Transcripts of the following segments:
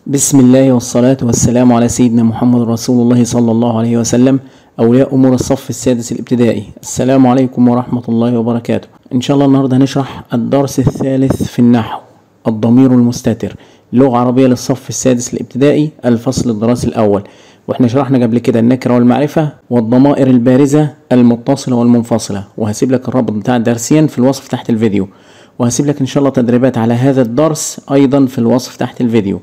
بسم الله والصلاة والسلام على سيدنا محمد رسول الله صلى الله عليه وسلم. أولياء أمور الصف السادس الابتدائي، السلام عليكم ورحمة الله وبركاته. إن شاء الله النهاردة هنشرح الدرس الثالث في النحو، الضمير المستتر، لغة عربية للصف السادس الابتدائي، الفصل الدراسي الأول. واحنا شرحنا قبل كده النكرة والمعرفة والضمائر البارزة المتصلة والمنفصلة، وهسيب لك الرابط بتاع الدرسين في الوصف تحت الفيديو، وهسيب لك إن شاء الله تدريبات على هذا الدرس أيضا في الوصف تحت الفيديو.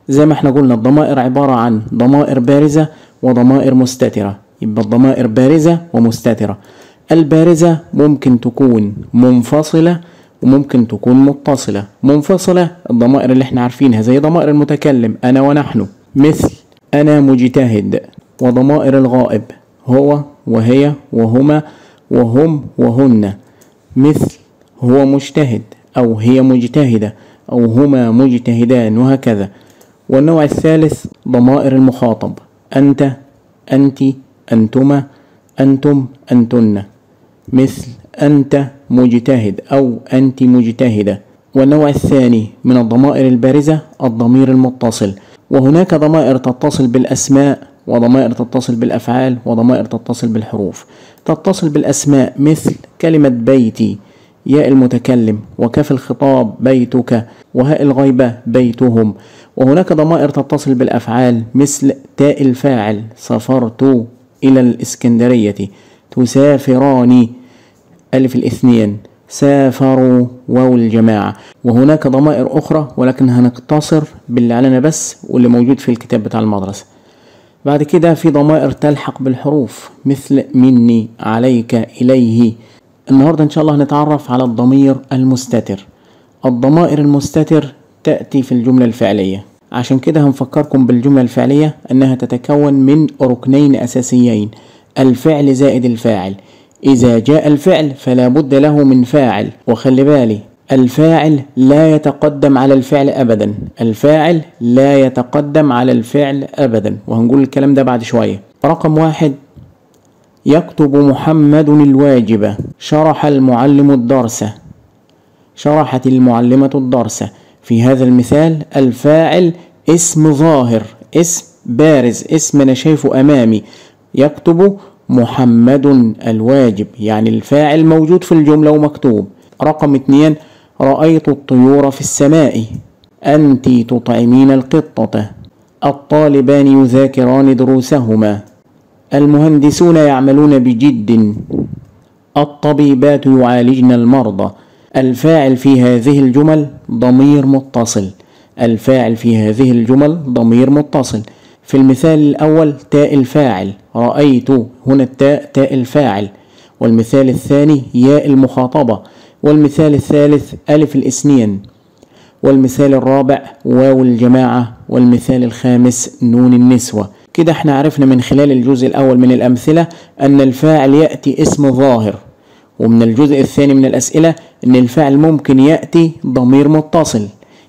زي ما احنا قلنا الضمائر عبارة عن ضمائر بارزة وضمائر مستترة. يبقى الضمائر بارزة ومستترة. البارزة ممكن تكون منفصلة وممكن تكون متصلة. منفصلة الضمائر اللي احنا عارفينها زي ضمائر المتكلم أنا ونحن، مثل أنا مجتهد. وضمائر الغائب هو وهي وهما وهم وهن، مثل هو مجتهد أو هي مجتهدة أو هما مجتهدان، وهكذا. والنوع الثالث ضمائر المخاطب، أنت أنت أنتما أنتم أنتن، مثل أنت مجتهد أو أنت مجتهدة. والنوع الثاني من الضمائر البارزة الضمير المتصل، وهناك ضمائر تتصل بالأسماء وضمائر تتصل بالأفعال وضمائر تتصل بالحروف. تتصل بالأسماء مثل كلمة بيتي، ياء المتكلم، وكاف الخطاب بيتك، وهاء الغيبة بيتهم. وهناك ضمائر تتصل بالأفعال مثل تاء الفاعل، سافرت إلى الإسكندرية، تسافران، ألف الاثنين، سافروا، واو الجماعة. وهناك ضمائر أخرى ولكن هنقتصر باللي علينا بس واللي موجود في الكتاب بتاع المدرسة. بعد كده في ضمائر تلحق بالحروف مثل مني، عليك، إليه. النهاردة إن شاء الله هنتعرف على الضمير المستتر. الضمائر المستتر تأتي في الجملة الفعلية، عشان كده هنفكركم بالجملة الفعلية أنها تتكون من ركنين أساسيين: الفعل زائد الفاعل. إذا جاء الفعل فلا بد له من فاعل، وخلي بالي الفاعل لا يتقدم على الفعل أبدا، الفاعل لا يتقدم على الفعل أبدا، وهنقول الكلام ده بعد شوية. رقم 1: يكتب محمد الواجب، شرح المعلم الدرس، شرحت المعلمة الدرس. في هذا المثال الفاعل اسم ظاهر، اسم بارز، اسم أنا شايفه أمامي. يكتب محمد الواجب، يعني الفاعل موجود في الجملة ومكتوب. رقم 2: رأيت الطيور في السماء، أنت تطعمين القطة، الطالبان يذاكران دروسهما، المهندسون يعملون بجد، الطبيبات يعالجن المرضى. الفاعل في هذه الجمل ضمير متصل، الفاعل في هذه الجمل ضمير متصل. في المثال الأول تاء الفاعل، رأيت، هنا التاء تاء الفاعل. والمثال الثاني ياء المخاطبة. والمثال الثالث ألف الاثنين. والمثال الرابع واو الجماعة. والمثال الخامس نون النسوة. كده احنا عرفنا من خلال الجزء الأول من الأمثلة أن الفاعل يأتي اسم ظاهر، ومن الجزء الثاني من الأسئلة أن الفاعل ممكن يأتي ضمير متصل.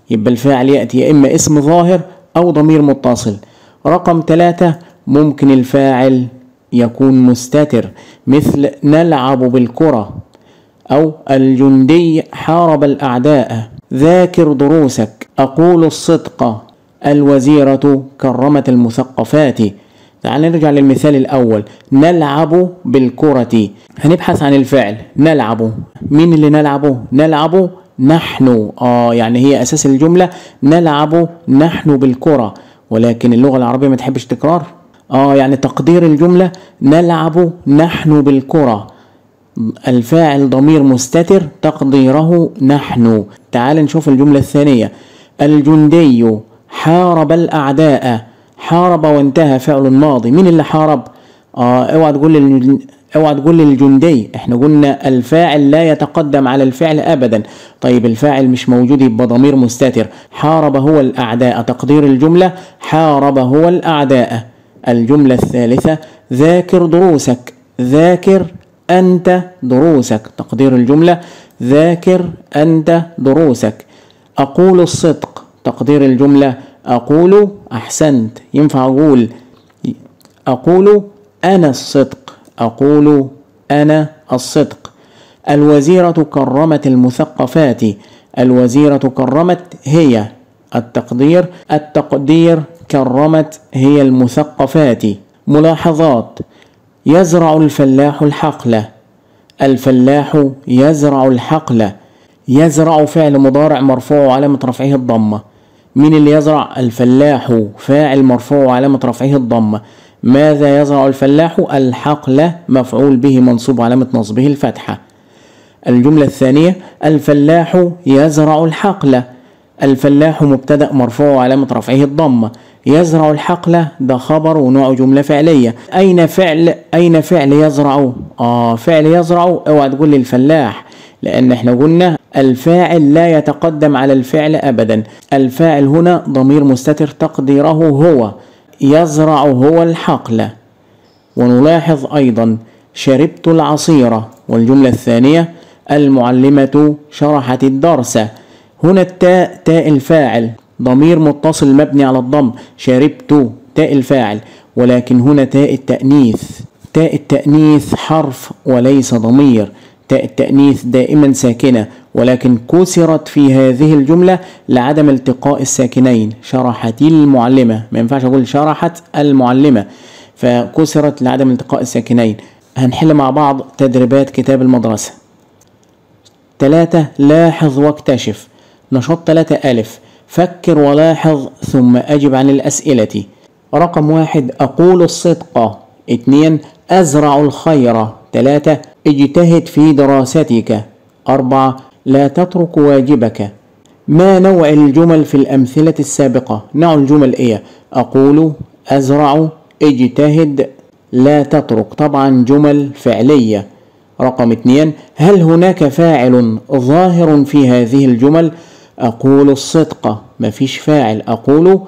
يبقى الفاعل يأتي يا إما اسم ظاهر أو ضمير متصل. رقم 3: ممكن الفاعل يكون مستتر، مثل نلعب بالكرة، أو الجندي حارب الأعداء، ذاكر دروسك، أقول الصدق، الوزيرة كرمت المثقفات. تعال نرجع للمثال الأول، نلعب بالكرة. هنبحث عن الفعل نلعب. مين اللي نلعبه؟ نلعب نحن. يعني هي أساس الجملة نلعب نحن بالكرة، ولكن اللغة العربية ما تحبش تكرار. يعني تقدير الجملة نلعب نحن بالكرة. الفاعل ضمير مستتر تقديره نحن. تعال نشوف الجملة الثانية، الجندي حارب الأعداء. حارب وانتهى فعل ماضي. مين اللي حارب؟ اوعى تقول الجندي، احنا قلنا الفاعل لا يتقدم على الفعل ابدا. طيب الفاعل مش موجود يبقى ضمير مستتر. حارب هو الأعداء، تقدير الجملة حارب هو الأعداء. الجملة الثالثة ذاكر دروسك، ذاكر أنت دروسك، تقدير الجملة ذاكر أنت دروسك. أقول الصدق، تقدير الجملة أقول، أحسنت، ينفع أقول أنا الصدق، أقول أنا الصدق. الوزيرة كرمت المثقفات، الوزيرة كرمت هي التقدير كرمت هي المثقفات. ملاحظات: يزرع الفلاح الحقل. الفلاح يزرع الحقل. يزرع فعل مضارع مرفوع وعلامة رفعه الضمة. مين اللي يزرع؟ الفلاح، فاعل مرفوع وعلامة رفعه الضمة. ماذا يزرع الفلاح؟ الحقل، مفعول به منصوب وعلامة نصبه الفتحة. الجملة الثانية: الفلاح يزرع الحقل. الفلاح مبتدأ مرفوع وعلامة رفعه الضمة. يزرع الحقل ده خبر ونوع جملة فعلية. أين فعل يزرع؟ فعل يزرع، اوعى تقول لي الفلاح، لأن احنا قلنا الفاعل لا يتقدم على الفعل أبدا. الفاعل هنا ضمير مستتر تقديره هو. يزرع هو الحقل. ونلاحظ أيضا: شربت العصير. والجملة الثانية: المعلمة شرحت الدرس. هنا التاء تاء الفاعل، ضمير متصل مبني على الضم. شربت تاء الفاعل، ولكن هنا تاء التأنيث. تاء التأنيث حرف وليس ضمير. تاء التأنيث دائما ساكنة، ولكن كسرت في هذه الجملة لعدم التقاء الساكنين. شرحت المعلمة، ما ينفعش أقول شرحت المعلمة، فكسرت لعدم التقاء الساكنين. هنحل مع بعض تدريبات كتاب المدرسة. 3. لاحظ واكتشف. نشاط 3 ألف: فكر ولاحظ ثم أجب عن الأسئلة. رقم 1: أقول الصدق. 2: أزرع الخير. 3: اجتهد في دراستك. 4: لا تترك واجبك. ما نوع الجمل في الأمثلة السابقة؟ نوع الجمل إيه؟ أقول، أزرع، اجتهد، لا تترك. طبعا جمل فعلية. رقم 2: هل هناك فاعل ظاهر في هذه الجمل؟ أقول الصدق، مفيش فاعل. أقول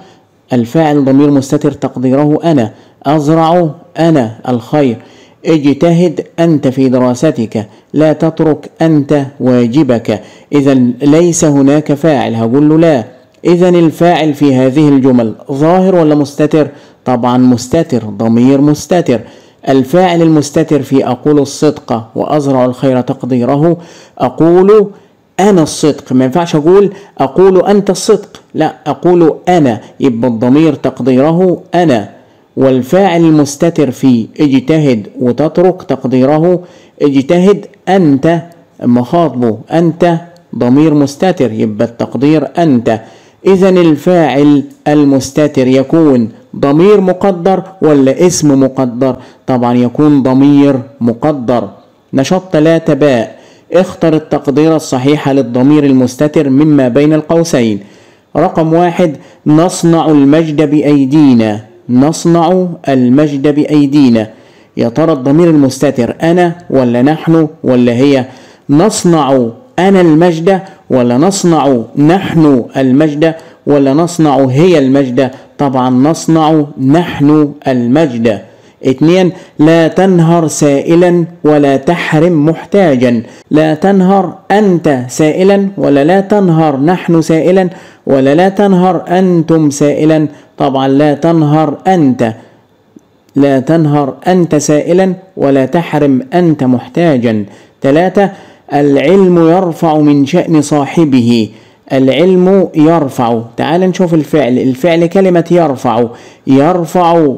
الفاعل ضمير مستتر تقديره أنا. أزرع أنا الخير. اجتهد أنت في دراستك. لا تترك أنت واجبك. إذا ليس هناك فاعل، هقول له لا. إذا الفاعل في هذه الجمل ظاهر ولا مستتر؟ طبعا مستتر، ضمير مستتر. الفاعل المستتر في أقول الصدق وأزرع الخير تقديره أقول أنا الصدق. ما ينفعش أقول أنت الصدق، لا، أقول أنا، يبقى الضمير تقديره أنا. والفاعل المستتر في اجتهد وتترك تقديره اجتهد أنت، مخاطبه أنت ضمير مستتر، يبقى التقدير أنت. إذا الفاعل المستتر يكون ضمير مقدر ولا اسم مقدر؟ طبعا يكون ضمير مقدر. نشاط 3 باء: اختر التقدير الصحيح للضمير المستتر مما بين القوسين. رقم 1: نصنع المجد بأيدينا. نصنع المجد بأيدينا. يا ترى الضمير المستتر أنا ولا نحن ولا هي؟ نصنع أنا المجد ولا نصنع نحن المجد ولا نصنع هي المجد؟ طبعا نصنع نحن المجد. 2: لا تنهر سائلا ولا تحرم محتاجا. لا تنهر أنت سائلا ولا لا تنهر نحن سائلا ولا لا تنهر أنتم سائلا؟ طبعا لا تنهر أنت. لا تنهر أنت سائلا ولا تحرم أنت محتاجا. 3: العلم يرفع من شأن صاحبه. العلم يرفع. تعال نشوف الفعل. الفعل كلمة يرفع. يرفع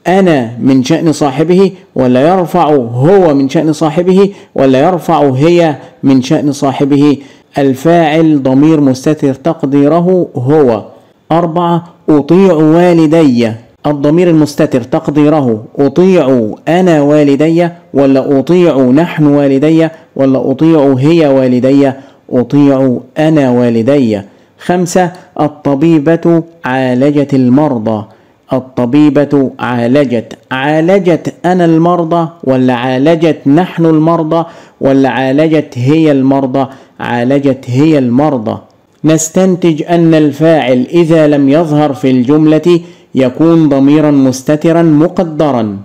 أنا من شأن صاحبه ولا يرفع هو من شأن صاحبه ولا يرفع هي من شأن صاحبه؟ الفاعل ضمير مستتر تقديره هو. 4: أطيع والدي. الضمير المستتر تقديره أطيع أنا والدي ولا أطيع نحن والدي ولا أطيع هي والدي؟ أطيع أنا والدي. 5: الطبيبة عالجت المرضى. الطبيبة عالجت أنا المرضى ولا عالجت نحن المرضى ولا عالجت هي المرضى؟ عالجت هي المرضى. نستنتج أن الفاعل إذا لم يظهر في الجملة يكون ضميرا مستترا مقدرا.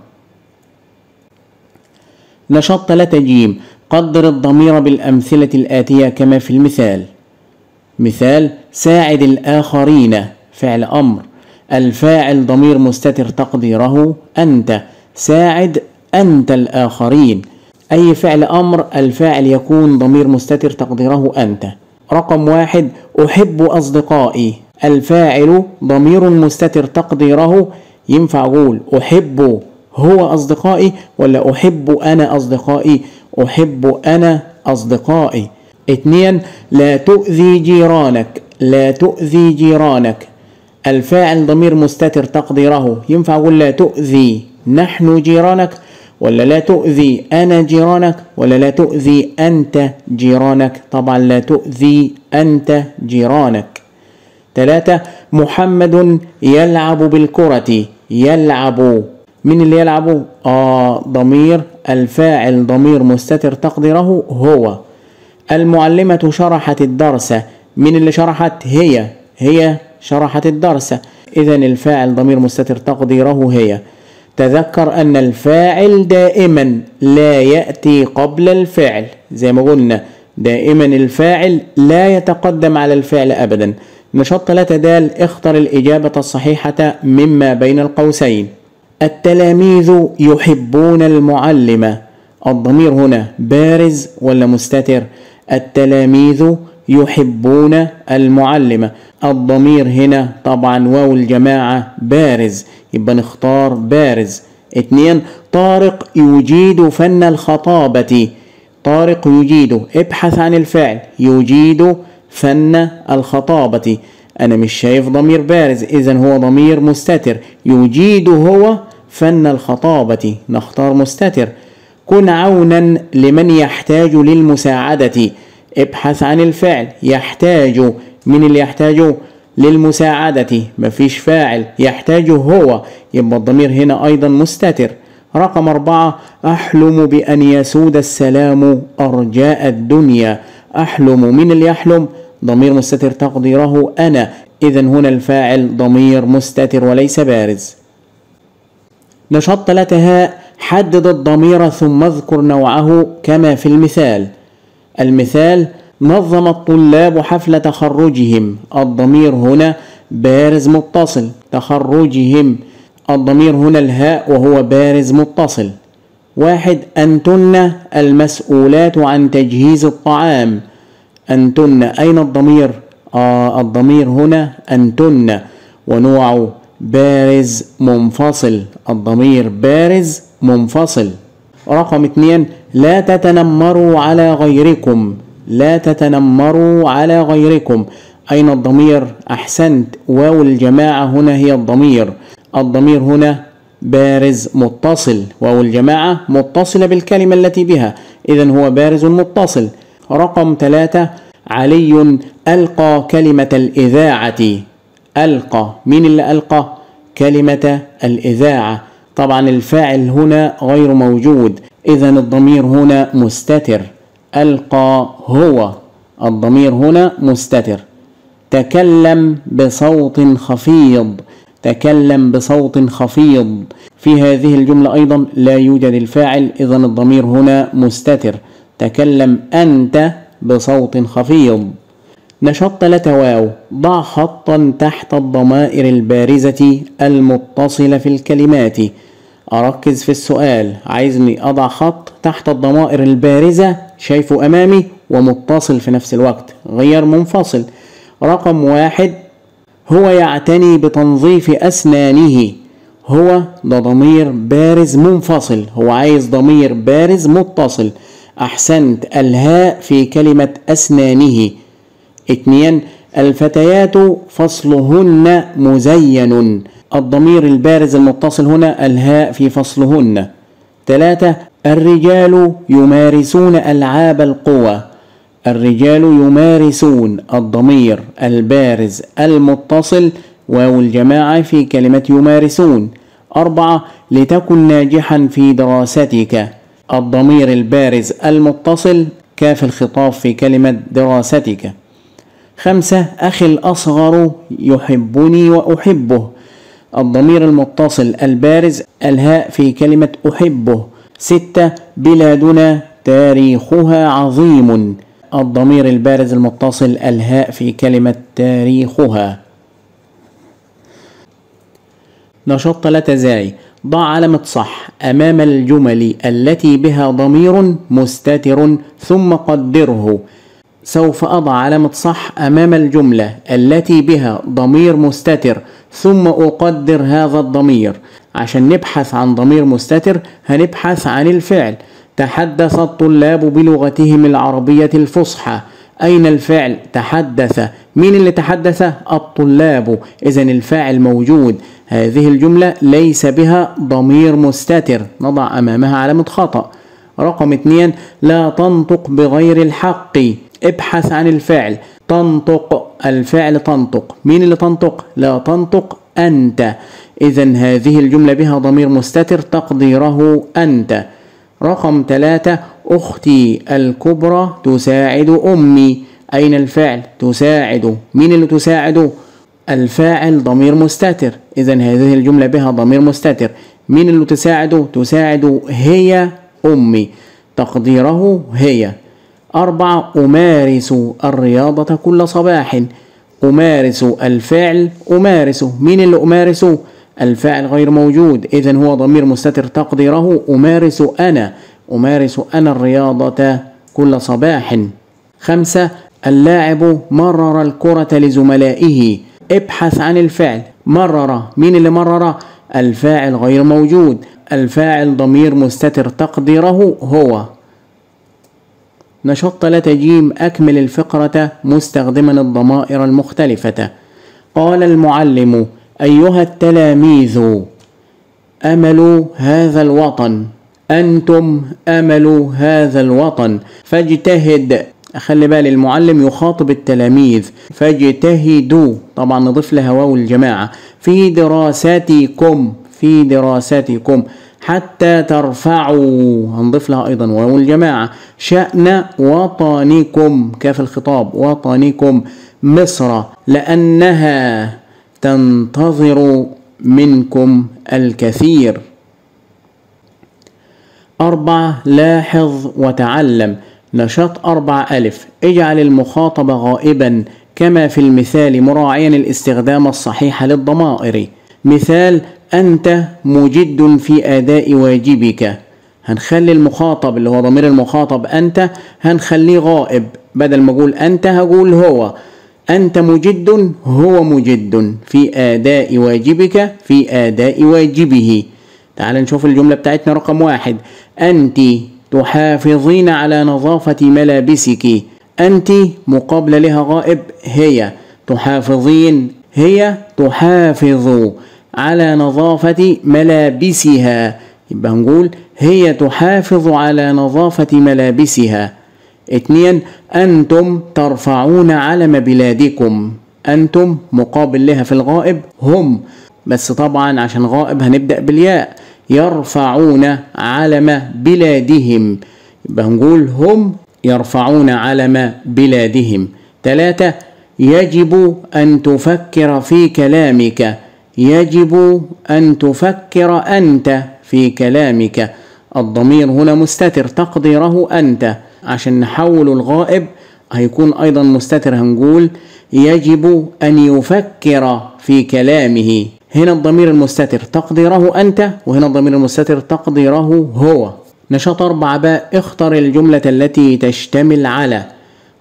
نشاط 3 جيم: قدر الضمير بالأمثلة الآتية كما في المثال. مثال: ساعد الآخرين. فعل أمر. الفاعل ضمير مستتر تقديره أنت. ساعد أنت الآخرين. أي فعل أمر الفاعل يكون ضمير مستتر تقديره أنت. رقم 1: أحب أصدقائي. الفاعل ضمير مستتر تقديره، ينفع أقول أحب هو أصدقائي ولا أحب أنا أصدقائي؟ أحب أنا أصدقائي. 2 لا تؤذي جيرانك، لا تؤذي جيرانك، الفاعل ضمير مستتر تقديره، ينفع أقول لا تؤذي نحن جيرانك ولا لا تؤذي أنا جيرانك ولا لا تؤذي أنت جيرانك؟ طبعا لا تؤذي أنت جيرانك. 3 محمد يلعب بالكرة، يلعب، مين اللي يلعب؟ ضمير، الفاعل ضمير مستتر تقديره هو. المعلمة شرحت الدرس، مين اللي شرحت؟ هي شرحت الدرس، إذا الفاعل ضمير مستتر تقديره هي. تذكر أن الفاعل دائما لا يأتي قبل الفعل، زي ما قلنا دائما الفاعل لا يتقدم على الفعل أبدا. نشاط 3 د اختر الإجابة الصحيحة مما بين القوسين. التلاميذ يحبون المعلم، الضمير هنا بارز ولا مستتر؟ التلاميذ يحبون المعلم، الضمير هنا طبعا واو الجماعة بارز، يبقى نختار بارز. 2 طارق يجيد فن الخطابة، طارق يجيد، ابحث عن الفعل يجيد فن الخطابة، أنا مش شايف ضمير بارز، إذن هو ضمير مستتر، يجيد هو فن الخطابة، نختار مستتر. كن عونا لمن يحتاج للمساعدة، ابحث عن الفعل يحتاج، من اللي يحتاج؟ للمساعدة، مفيش فاعل، يحتاج هو، يبقى الضمير هنا أيضا مستتر. رقم 4 أحلم بأن يسود السلام أرجاء الدنيا، أحلم، من اللي يحلم؟ ضمير مستتر تقديره أنا، إذن هنا الفاعل ضمير مستتر وليس بارز. نشاط 3 ه حدد الضمير ثم اذكر نوعه كما في المثال. المثال نظم الطلاب حفل تخرجهم، الضمير هنا بارز متصل، تخرجهم، الضمير هنا الهاء وهو بارز متصل. 1 أنتن المسؤولات عن تجهيز الطعام، أنتن، أين الضمير؟ الضمير هنا أنتن، ونوعه بارز منفصل، الضمير بارز منفصل. رقم 2 لا تتنمروا على غيركم، لا تتنمروا على غيركم، أين الضمير؟ أحسنت، واو الجماعة هنا هي الضمير، الضمير هنا بارز متصل، واو الجماعة متصلة بالكلمة التي بها، إذن هو بارز متصل. رقم 3 علي ألقى كلمة الإذاعة، ألقى، مين اللي ألقى؟ كلمة الإذاعة، طبعا الفاعل هنا غير موجود، إذن الضمير هنا مستتر، ألقى هو، الضمير هنا مستتر. تكلم بصوت خفيض، تكلم بصوت خفيض، في هذه الجملة أيضا لا يوجد الفاعل، إذن الضمير هنا مستتر. تكلم أنت بصوت خفيض. نشاط 3 واو ضع خطا تحت الضمائر البارزة المتصلة في الكلمات. أركز في السؤال، عايزني أضع خط تحت الضمائر البارزة، شايفه أمامي ومتصل في نفس الوقت غير منفصل. رقم 1 هو يعتني بتنظيف أسنانه، هو ده ضمير بارز منفصل، هو عايز ضمير بارز متصل، أحسنت، الهاء في كلمة أسنانه. 2 الفتيات فصلهن مزين، الضمير البارز المتصل هنا الهاء في فصلهن. 3 الرجال يمارسون ألعاب القوى، الرجال يمارسون، الضمير البارز المتصل واو الجماعة في كلمة يمارسون. 4 لتكن ناجحا في دراستك، الضمير البارز المتصل كاف الخطاب في كلمة دراستك. 5 أخي الأصغر يحبني وأحبه، الضمير المتصل البارز الهاء في كلمة أحبه. 6 بلادنا تاريخها عظيم، الضمير البارز المتصل الهاء في كلمة تاريخها. نشاط 3 زاي ضع علامة صح أمام الجمل التي بها ضمير مستتر ثم قدره. سوف أضع علامة صح أمام الجملة التي بها ضمير مستتر ثم أقدر هذا الضمير. عشان نبحث عن ضمير مستتر هنبحث عن الفعل. تحدث الطلاب بلغتهم العربية الفصحى. أين الفعل؟ تحدث. مين اللي تحدث؟ الطلاب. إذن الفاعل موجود. هذه الجملة ليس بها ضمير مستتر، نضع أمامها علامة خطأ. رقم 2، لا تنطق بغير الحق. ابحث عن الفعل. تنطق، الفعل تنطق. مين اللي تنطق؟ لا تنطق أنت. إذن هذه الجملة بها ضمير مستتر تقديره أنت. رقم 3، أختي الكبرى تساعد أمي. أين الفعل؟ تساعد. مين اللي تساعد؟ الفاعل ضمير مستتر. إذن هذه الجملة بها ضمير مستتر. مين اللي تساعد؟ تساعد هي أمي، تقديره هي. 4، أمارس الرياضة كل صباح. أمارس، الفعل أمارس. مين اللي أمارس؟ الفاعل غير موجود، إذن هو ضمير مستتر تقديره أمارس أنا. أمارس أنا الرياضة كل صباح. 5، اللاعب مرر الكرة لزملائه. ابحث عن الفعل. مرر، مين اللي مرر؟ الفاعل غير موجود، الفاعل ضمير مستتر تقديره هو. نشاط 3ج، أكمل الفقرة مستخدما الضمائر المختلفة. قال المعلم: أيها التلاميذ، أمل هذا الوطن. أنتم أمل هذا الوطن. فاجتهد. خلي بالي المعلم يخاطب التلاميذ. فاجتهدوا، طبعا نضيف لها واو الجماعة. في دراستكم، في دراستكم. حتى ترفعوا، هنضيف لها أيضا واو الجماعة. شأن وطنكم، كاف الخطاب، وطنكم. مصر لأنها تنتظر منكم الكثير. 4، لاحظ وتعلم. نشاط 4 أ، اجعل المخاطب غائبا كما في المثال مراعيا الاستخدام الصحيح للضمائر. مثال: أنت مجد في أداء واجبك. هنخلي المخاطب اللي هو ضمير المخاطب أنت هنخليه غائب، بدل ما أقول أنت هقول هو. أنت مجد، هو مجد في أداء واجبك، في أداء واجبه. تعال نشوف الجملة بتاعتنا. رقم 1، أنت تحافظين على نظافة ملابسك. أنت مقابل لها غائب هي. تحافظين، هي تحافظ على نظافة ملابسها، يبقى هنقول هي تحافظ على نظافة ملابسها. 2، أنتم ترفعون علم بلادكم. أنتم مقابل لها في الغائب هم، بس طبعا عشان غائب هنبدأ بالياء. يرفعون علم بلادهم، يبقى هنقول هم يرفعون علم بلادهم. 3، يجب أن تفكر في كلامك. يجب أن تفكر أنت في كلامك. الضمير هنا مستتر تقديره أنت. عشان نحول الغائب هيكون أيضا مستتر، هنقول يجب أن يفكر في كلامه. هنا الضمير المستتر تقديره أنت، وهنا الضمير المستتر تقديره هو. نشاط 4 ب، اختر الجملة التي تشتمل على.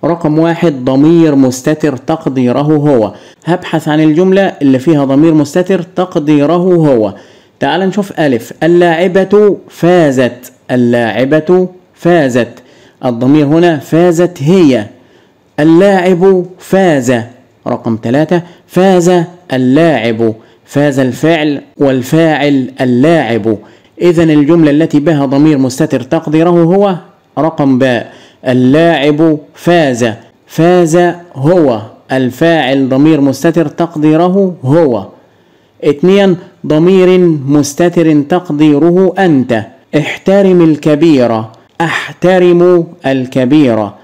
رقم 1، ضمير مستتر تقديره هو. هبحث عن الجملة اللي فيها ضمير مستتر تقديره هو. تعال نشوف أ، اللاعبة فازت. اللاعبة فازت، الضمير هنا فازت هي. اللاعب فاز. رقم 3، فاز اللاعب. فاز الفعل والفاعل اللاعب. إذن الجملة التي بها ضمير مستتر تقديره هو. رقم ب، اللاعب فاز. فاز هو، الفاعل ضمير مستتر تقديره هو. 2، ضمير مستتر تقديره أنت. احترم الكبيرة. احترم الكبيرة.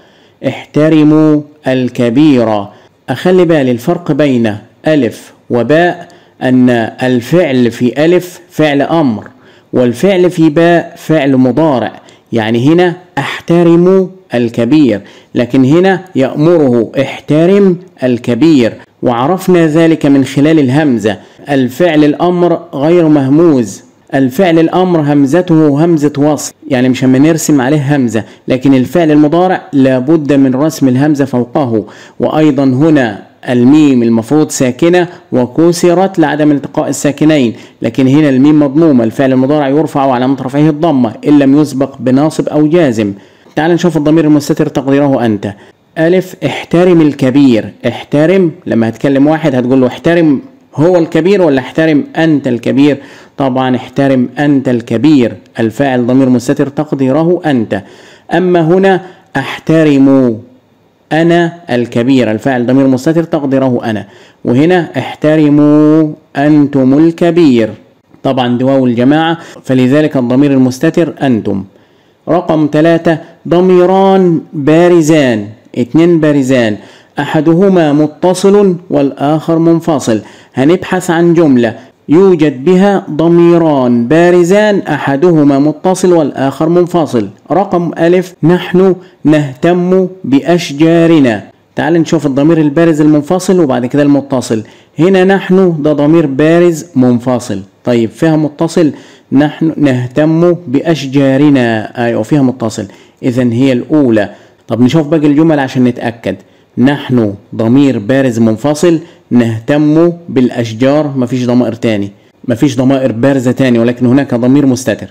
احترموا الكبيرة. أخلي بالي الفرق بين أ وباء أن الفعل في أ فعل أمر، والفعل في باء فعل مضارع. يعني هنا احترم الكبير، لكن هنا يأمره احترم الكبير، وعرفنا ذلك من خلال الهمزة. الفعل الأمر غير مهموز، الفعل الأمر همزته همزة وصل، يعني مش هنرسم عليه همزة، لكن الفعل المضارع لابد من رسم الهمزة فوقه. وأيضا هنا الميم المفروض ساكنة وكسرت لعدم التقاء الساكنين، لكن هنا الميم مضمومة. الفعل المضارع يرفع وعلامة رفعه الضمة إن لم يسبق بناصب أو جازم. تعال نشوف الضمير المستتر تقديره أنت. ألف، احترم الكبير. احترم، لما هتكلم واحد هتقول له احترم هو الكبير ولا احترم أنت الكبير؟ طبعا احترم أنت الكبير، الفاعل ضمير مستتر تقديره أنت. أما هنا احترم أنا الكبير، الفاعل ضمير مستتر تقديره أنا. وهنا احترموا أنتم الكبير، طبعا واو الجماعة، فلذلك الضمير المستتر أنتم. رقم 3، ضميران بارزان. 2 بارزان، أحدهما متصل والآخر منفصل. هنبحث عن جملة يوجد بها ضميران بارزان أحدهما متصل والآخر منفصل. رقم ألف، نحن نهتم بأشجارنا. تعال نشوف الضمير البارز المنفصل وبعد كده المتصل. هنا نحن ده ضمير بارز منفصل، طيب فيها متصل، نحن نهتم بأشجارنا، أيوة فيها متصل، إذن هي الأولى. طب نشوف باقي الجمل عشان نتأكد. نحن ضمير بارز منفصل، نهتم بالأشجار، مفيش ضمائر تاني، مفيش ضمائر بارزة تاني، ولكن هناك ضمير مستتر.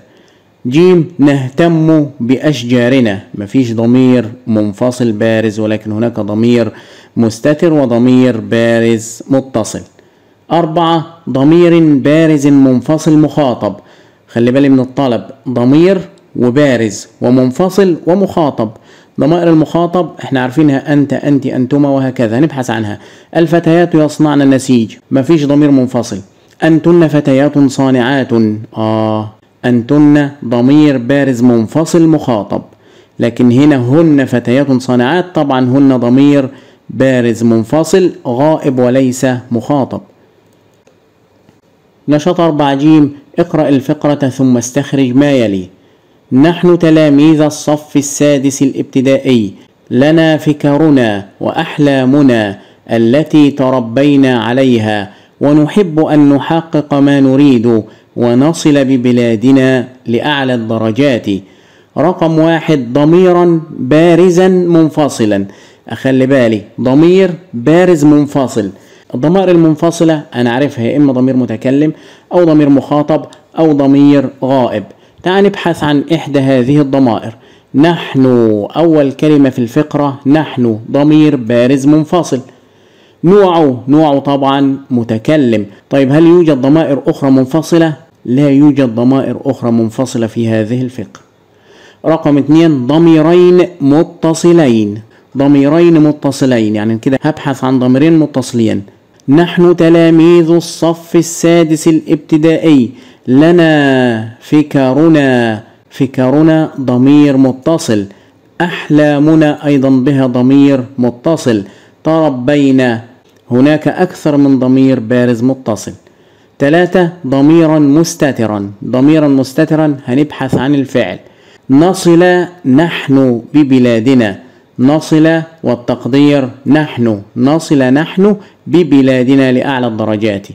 جيم، نهتم بأشجارنا، مفيش ضمير منفصل بارز، ولكن هناك ضمير مستتر وضمير بارز متصل. 4، ضمير بارز منفصل مخاطب. خلي بالي من الطلب، ضمير وبارز ومنفصل ومخاطب. ضمائر المخاطب احنا عارفينها أنت، أنت، أنتما، وهكذا، نبحث عنها. الفتيات يصنعن النسيج، مفيش ضمير منفصل. أنتن فتيات صانعات، أنتن ضمير بارز منفصل مخاطب، لكن هنا هن فتيات صانعات، طبعا هن ضمير بارز منفصل غائب وليس مخاطب. نشاط 4 جيم، اقرأ الفقرة ثم استخرج ما يلي. نحن تلاميذ الصف السادس الابتدائي، لنا فكرنا وأحلامنا التي تربينا عليها، ونحب أن نحقق ما نريد ونصل ببلادنا لأعلى الدرجات. رقم 1، ضميرا بارزا منفصلا. أخلي بالي، ضمير بارز منفصل. الضمائر المنفصلة أنا عارفها، يا إما ضمير متكلم أو ضمير مخاطب أو ضمير غائب. تعال نبحث عن إحدى هذه الضمائر. نحن، أول كلمة في الفقرة نحن، ضمير بارز منفصل. نوع طبعا متكلم. طيب هل يوجد ضمائر أخرى منفصلة؟ لا يوجد ضمائر أخرى منفصلة في هذه الفقرة. رقم 2، ضميرين متصلين. ضميرين متصلين يعني كده هبحث عن ضميرين متصلين. نحن تلاميذ الصف السادس الابتدائي، لنا فكرنا، فكرنا ضمير متصل. أحلامنا أيضا بها ضمير متصل. تربينا، هناك أكثر من ضمير بارز متصل. 3، ضميرا مستترا. ضميرا مستترا هنبحث عن الفعل. نصل نحن ببلادنا، نصل والتقدير نحن، نصل نحن ببلادنا لأعلى الدرجات.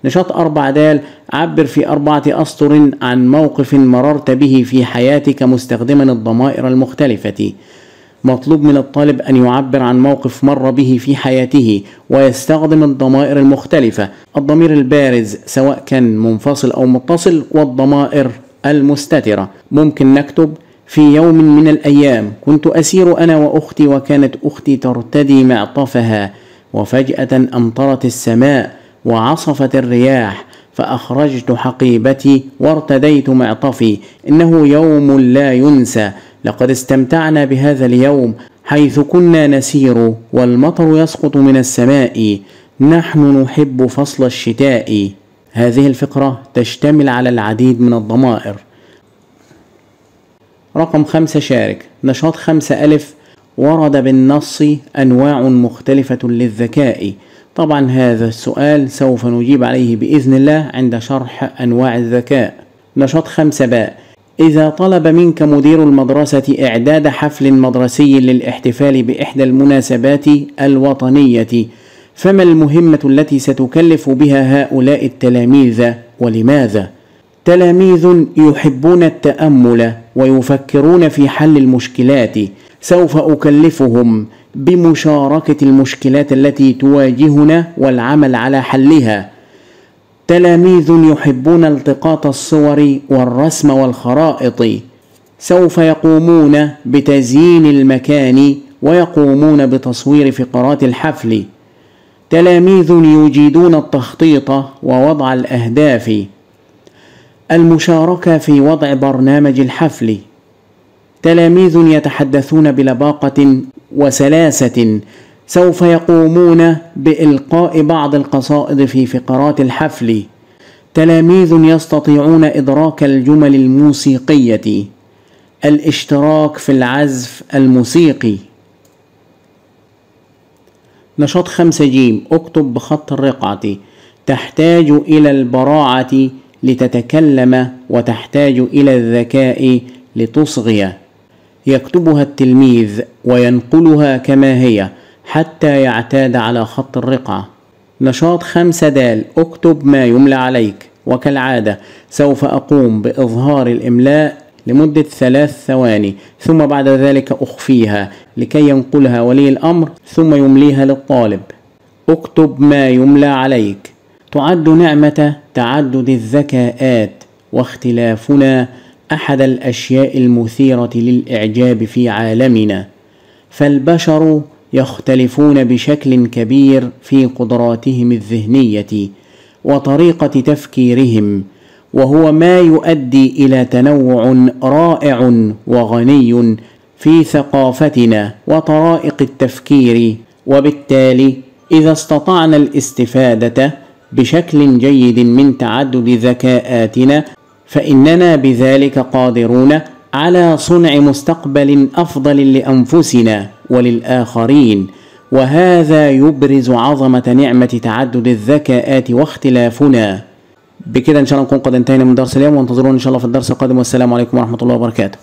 نشاط 4 د، عبر في 4 أسطر عن موقف مررت به في حياتك مستخدما الضمائر المختلفة. مطلوب من الطالب أن يعبر عن موقف مر به في حياته ويستخدم الضمائر المختلفة. الضمير البارز سواء كان منفصل أو متصل، والضمائر المستترة. ممكن نكتب في يوم من الأيام كنت أسير أنا وأختي، وكانت أختي ترتدي معطفها، وفجأة أمطرت السماء وعصفت الرياح، فأخرجت حقيبتي وارتديت معطفي. إنه يوم لا ينسى، لقد استمتعنا بهذا اليوم حيث كنا نسير والمطر يسقط من السماء، نحن نحب فصل الشتاء. هذه الفقرة تشتمل على العديد من الضمائر. رقم 5 شارك. نشاط 5 ألف، ورد بالنص أنواع مختلفة للذكاء. طبعا هذا السؤال سوف نجيب عليه بإذن الله عند شرح أنواع الذكاء. نشاط 5 باء، إذا طلب منك مدير المدرسة إعداد حفل مدرسي للاحتفال بإحدى المناسبات الوطنية، فما المهمة التي ستكلف بها هؤلاء التلاميذ ولماذا؟ تلاميذ يحبون التأمل ويفكرون في حل المشكلات، سوف أكلفهم بمشاركة المشكلات التي تواجهنا والعمل على حلها. تلاميذ يحبون التقاط الصور والرسم والخرائط، سوف يقومون بتزيين المكان ويقومون بتصوير فقرات الحفل. تلاميذ يجيدون التخطيط ووضع الأهداف، المشاركة في وضع برنامج الحفل. تلاميذ يتحدثون بلباقة وسلاسة، سوف يقومون بإلقاء بعض القصائد في فقرات الحفل. تلاميذ يستطيعون إدراك الجمل الموسيقية، الاشتراك في العزف الموسيقي. نشاط 5 ج، اكتب بخط الرقعة. تحتاج إلى البراعة لتتكلم وتحتاج إلى الذكاء لتصغي. يكتبها التلميذ وينقلها كما هي حتى يعتاد على خط الرقعة. نشاط 5 د، اكتب ما يملى عليك. وكالعادة سوف أقوم بإظهار الإملاء لمدة 3 ثواني، ثم بعد ذلك أخفيها لكي ينقلها ولي الأمر ثم يمليها للطالب. اكتب ما يملى عليك. تعد نعمة تعدد الذكاءات واختلافنا أحد الأشياء المثيرة للإعجاب في عالمنا، فالبشر يختلفون بشكل كبير في قدراتهم الذهنية وطريقة تفكيرهم، وهو ما يؤدي إلى تنوع رائع وغني في ثقافتنا وطرائق التفكير. وبالتالي إذا استطعنا الاستفادة بشكل جيد من تعدد ذكاءاتنا فإننا بذلك قادرون على صنع مستقبل أفضل لأنفسنا وللآخرين، وهذا يبرز عظمة نعمة تعدد الذكاءات واختلافنا. بكده إن شاء الله نكون قد انتهينا من درس اليوم، وانتظرونا إن شاء الله في الدرس القادم، والسلام عليكم ورحمة الله وبركاته.